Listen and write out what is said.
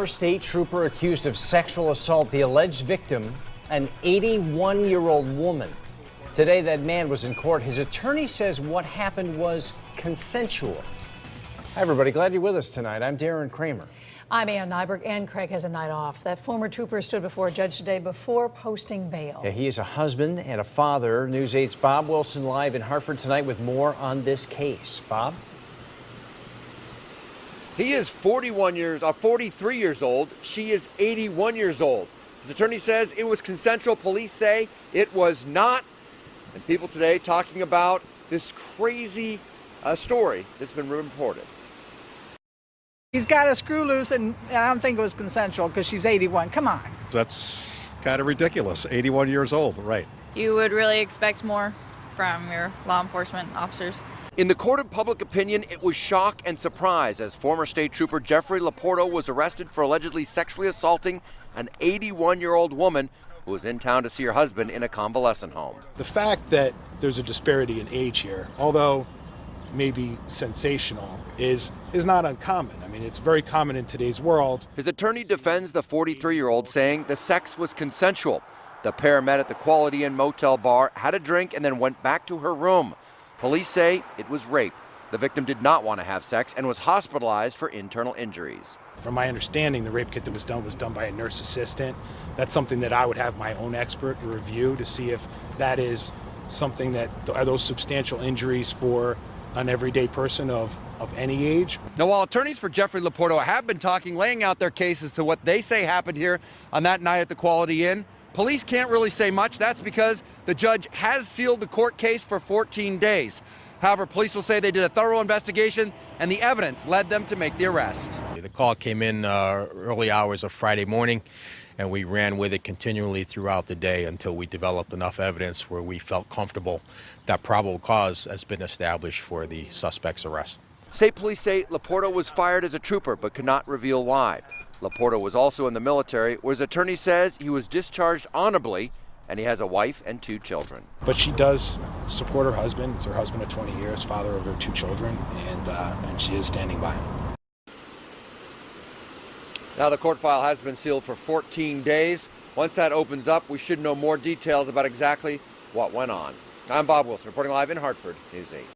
State trooper accused of sexual assault, the alleged victim, an 81-year-old woman. Today, that man was in court. His attorney says what happened was consensual. Hi, everybody. Glad you're with us tonight. I'm DARREN KRAMER. I'm NYBERG, and Craig has a night off. That former trooper stood before a judge today before posting bail. Yeah, he is a husband and a father. News 8's Bob Wilson live in Hartford tonight with more on this case. Bob? He is 43 years old. She is 81 years old. His attorney says it was consensual. Police say it was not. And people today talking about this crazy story that's been reported. He's got a screw loose, and I don't think it was consensual because she's 81. Come on. That's kind of ridiculous. 81 years old, right? You would really expect more from your law enforcement officers. In the court of public opinion, it was shock and surprise as former state trooper Jeffrey Laporto was arrested for allegedly sexually assaulting an 81-year-old woman who was in town to see her husband in a convalescent home. The fact that there's a disparity in age here, although maybe sensational, is not uncommon. I mean, it's very common in today's world. His attorney defends the 43-year-old, saying the sex was consensual. The pair met at the Quality Inn motel bar, had a drink, and then went back to her room. Police say it was rape. The victim did not want to have sex and was hospitalized for internal injuries. From my understanding, the rape kit that was done by a nurse assistant. That's something that I would have my own expert review to see if that is something that, are those substantial injuries for an everyday person of any age. Now, while attorneys for Jeffrey Laporto have been talking, laying out their cases to what they say happened here on that night at the Quality Inn, police can't really say much. That's because the judge has sealed the court case for 14 days. However, police will say they did a thorough investigation and the evidence led them to make the arrest. The call came in early hours of Friday morning, and we ran with it continually throughout the day until we developed enough evidence where we felt comfortable that probable cause has been established for the suspect's arrest. State police say Laporto was fired as a trooper but could not reveal why. Laporto was also in the military, where his attorney says he was discharged honorably and he has a wife and 2 children. But she does support her husband. It's her husband of 20 years, father of her 2 children, and she is standing by him. Now the court file has been sealed for 14 days. Once that opens up, we should know more details about exactly what went on. I'm Bob Wilson, reporting live in Hartford, News 8.